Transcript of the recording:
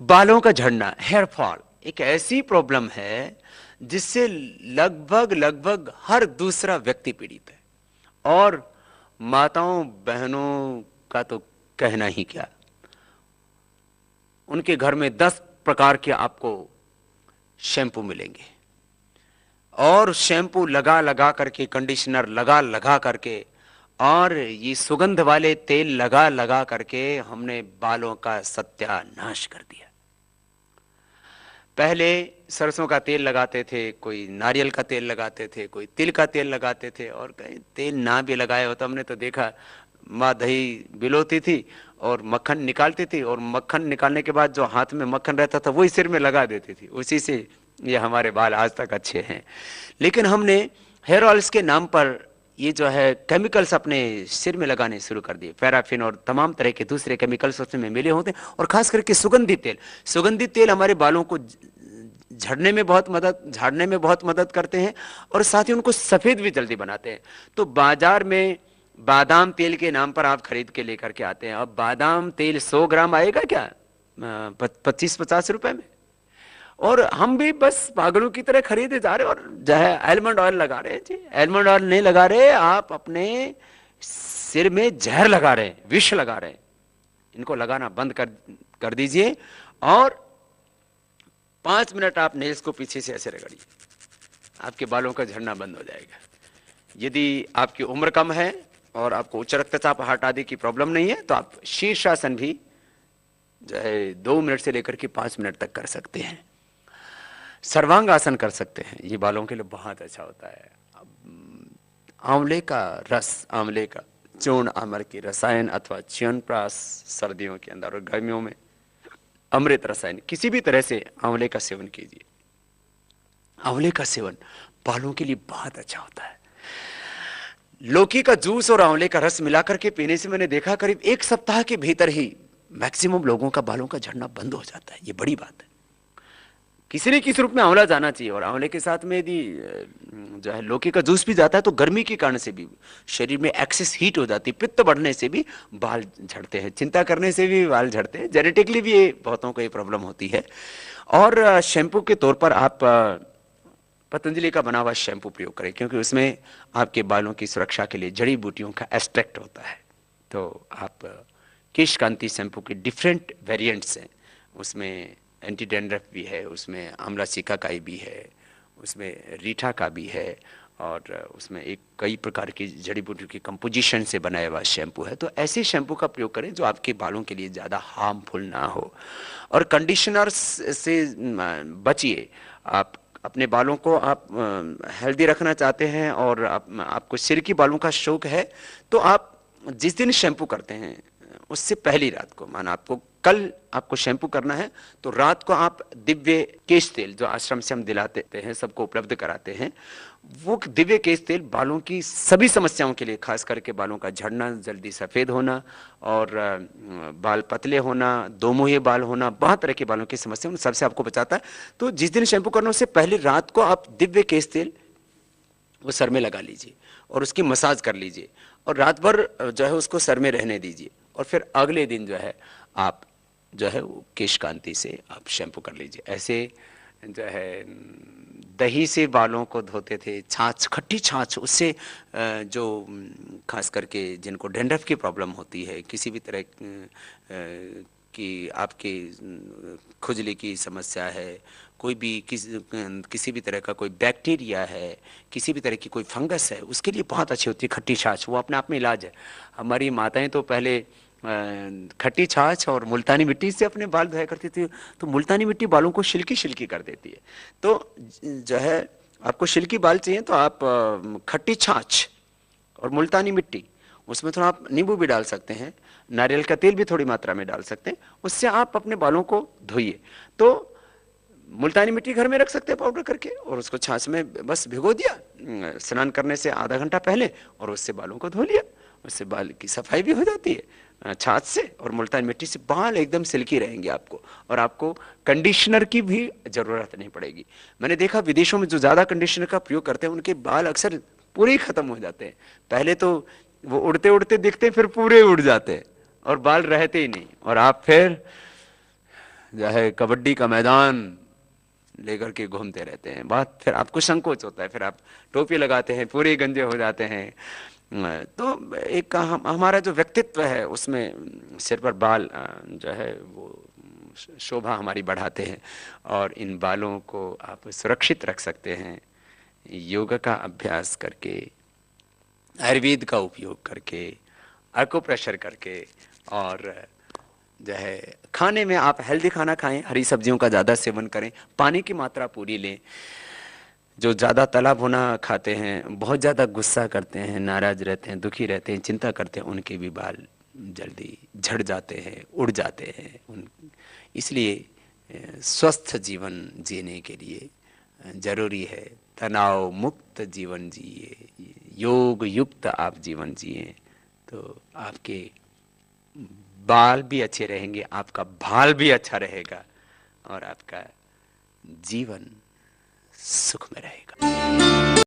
बालों का झड़ना, हेयर फॉल, एक ऐसी प्रॉब्लम है जिससे लगभग लगभग हर दूसरा व्यक्ति पीड़ित है। और माताओं बहनों का तो कहना ही क्या, उनके घर में 10 प्रकार के आपको शैम्पू मिलेंगे, और शैम्पू लगा लगा करके, कंडीशनर लगा लगा करके, और ये सुगंध वाले तेल लगा लगा करके हमने बालों का सत्यानाश कर दिया। पहले सरसों का तेल लगाते थे, कोई नारियल का तेल लगाते थे, कोई तिल का तेल लगाते थे, और कहीं तेल ना भी लगाए हो तो हमने तो देखा माँ दही बिलोती थी और मक्खन निकालती थी, और मक्खन निकालने के बाद जो हाथ में मक्खन रहता था वही सिर में लगा देती थी, उसी से ये हमारे बाल आज तक अच्छे हैं। लेकिन हमने हेयर ऑयल्स के नाम पर ये जो है केमिकल्स अपने सिर में लगाने शुरू कर दिए। पैराफिन और तमाम तरह के दूसरे केमिकल्स उसमें मिले होते हैं, और खास करके सुगंधित तेल हमारे बालों को झाड़ने में बहुत मदद करते हैं, और साथ ही उनको सफेद भी जल्दी बनाते हैं। तो बाजार में बादाम तेल के नाम पर आप खरीद के लेकर के आते हैं। अब बादाम तेल 100 ग्राम आएगा क्या 25-50 रुपए में, और हम भी बस पागलों की तरह खरीदे जा रहे हैं, और जो है आलमंड ऑयल लगा रहे हैं। जी, आलमंड ऑयल नहीं लगा रहे, आप अपने सिर में जहर लगा रहे हैं, विष लगा रहे हैं। इनको लगाना बंद कर दीजिए, और 5 मिनट आप नेल्स को पीछे से ऐसे रगड़िए, आपके बालों का झड़ना बंद हो जाएगा। यदि आपकी उम्र कम है और आपको उच्च रक्तचाप, हार्ट आदि की प्रॉब्लम नहीं है, तो आप शीर्षासन भी जो है 2 मिनट से लेकर के 5 मिनट तक कर सकते हैं। सर्वांग आसन कर सकते हैं, ये बालों के लिए बहुत अच्छा होता है। आंवले का रस, आंवले का चूर्ण, आमर की रसायन अथवा च्यवनप्राश सर्दियों के अंदर, और गर्मियों में अमृत रसायन, किसी भी तरह से आंवले का सेवन कीजिए। आंवले का सेवन बालों के लिए बहुत अच्छा होता है। लौकी का जूस और आंवले का रस मिलाकर के पीने से मैंने देखा करीब 1 सप्ताह के भीतर ही मैक्सिमम लोगों का बालों का झड़ना बंद हो जाता है। ये बड़ी बात है। किसी न किसी रूप में आंवला जाना चाहिए, और आंवले के साथ में यदि जो है लौकी का जूस भी जाता है तो गर्मी के कारण से भी शरीर में एक्सेस हीट हो जाती है, पित्त बढ़ने से भी बाल झड़ते हैं, चिंता करने से भी बाल झड़ते हैं, जेनेटिकली भी ये बहुतों को ये प्रॉब्लम होती है। और शैम्पू के तौर पर आप पतंजलि का बना हुआ शैम्पू प्रयोग करें, क्योंकि उसमें आपके बालों की सुरक्षा के लिए जड़ी बूटियों का एक्सट्रैक्ट होता है। तो आप केश कांति शैम्पू के डिफरेंट वेरिएंट्स हैं, उसमें एंटी डैंड्रफ भी है, उसमें आंवला सिकाकाई भी है, उसमें रीठा का भी है, और उसमें एक कई प्रकार की जड़ी बूटियों की कंपोजिशन से बनाया हुआ शैम्पू है। तो ऐसे शैम्पू का प्रयोग करें जो आपके बालों के लिए ज़्यादा हार्मफुल ना हो। और कंडीशनर से बचिए। आप अपने बालों को आप हेल्दी रखना चाहते हैं, और आपको सिल्की बालों का शौक है, तो आप जिस दिन शैम्पू करते हैं उससे पहली रात को, माना आपको कल आपको शैम्पू करना है, तो रात को आप दिव्य केश तेल, जो आश्रम से हम दिलाते हैं, सबको उपलब्ध कराते हैं, वो दिव्य केश तेल बालों की सभी समस्याओं के लिए, खास करके बालों का झड़ना, जल्दी सफ़ेद होना, और बाल पतले होना, दोमुहे बाल होना, बहुत तरह के बालों की समस्या, उन सबसे आपको बचाता है। तो जिस दिन शैम्पू करना उससे पहले रात को आप दिव्य केश तेल वो सर में लगा लीजिए, और उसकी मसाज कर लीजिए, और रात भर जो है उसको सर में रहने दीजिए, और फिर अगले दिन जो है आप जो है वो केश कांति से आप शैम्पू कर लीजिए। ऐसे जो है दही से बालों को धोते थे, छाछ, खट्टी छाछ, उससे जो खास करके जिनको डैंड्रफ की प्रॉब्लम होती है, किसी भी तरह की आपकी खुजली की समस्या है, कोई भी किसी भी तरह का कोई बैक्टीरिया है, किसी भी तरह की कोई फंगस है, उसके लिए बहुत अच्छी होती है खट्टी छाछ। वो अपने आप में इलाज है। हमारी माताएं तो पहले खट्टी छाछ और मुल्तानी मिट्टी से अपने बाल धोया करती थी, तो मुल्तानी मिट्टी बालों को शिल्की शिल्की कर देती है। तो जो है आपको शिल्की बाल चाहिए तो आप खट्टी छाछ और मुल्तानी मिट्टी, उसमें थोड़ा आप नींबू भी डाल सकते हैं, नारियल का तेल भी थोड़ी मात्रा में डाल सकते हैं, उससे आप अपने बालों को धोइए। तो मुल्तानी मिट्टी घर में रख सकते हैं पाउडर करके, और उसको छाछ में बस भिगो दिया स्नान करने से आधा घंटा पहले, और उससे बालों को धो लिया। उससे बाल की सफाई भी हो जाती है छाछ से, और मुल्तानी मिट्टी से बाल एकदम सिल्की रहेंगे आपको, और आपको कंडीशनर की भी जरूरत नहीं पड़ेगी। मैंने देखा विदेशों में जो ज्यादा कंडीशनर का प्रयोग करते हैं उनके बाल अक्सर पूरे ही खत्म हो जाते हैं। पहले तो वो उड़ते उड़ते दिखते, फिर पूरे उड़ जाते हैं और बाल रहते ही नहीं, और आप फिर जो है कबड्डी का मैदान लेकर के घूमते रहते हैं। बहुत फिर आपको संकोच होता है, फिर आप टोपी लगाते हैं, पूरे गंजे हो जाते हैं। तो एक हमारा जो व्यक्तित्व है उसमें सिर पर बाल जो है वो शोभा हमारी बढ़ाते हैं, और इन बालों को आप सुरक्षित रख सकते हैं योग का अभ्यास करके, आयुर्वेद का उपयोग करके, एक्यूप्रेशर करके। और जो है खाने में आप हेल्दी खाना खाएं, हरी सब्जियों का ज़्यादा सेवन करें, पानी की मात्रा पूरी लें। जो ज़्यादा तला भुना खाते हैं, बहुत ज़्यादा गुस्सा करते हैं, नाराज रहते हैं, दुखी रहते हैं, चिंता करते हैं, उनके भी बाल जल्दी झड़ जाते हैं, उड़ जाते हैं। इसलिए स्वस्थ जीवन जीने के लिए जरूरी है तनाव मुक्त जीवन जिए, योग युक्त आप जीवन जिए, तो आपके बाल भी अच्छे रहेंगे, आपका भाल भी अच्छा रहेगा, और आपका जीवन सुख में रहेगा।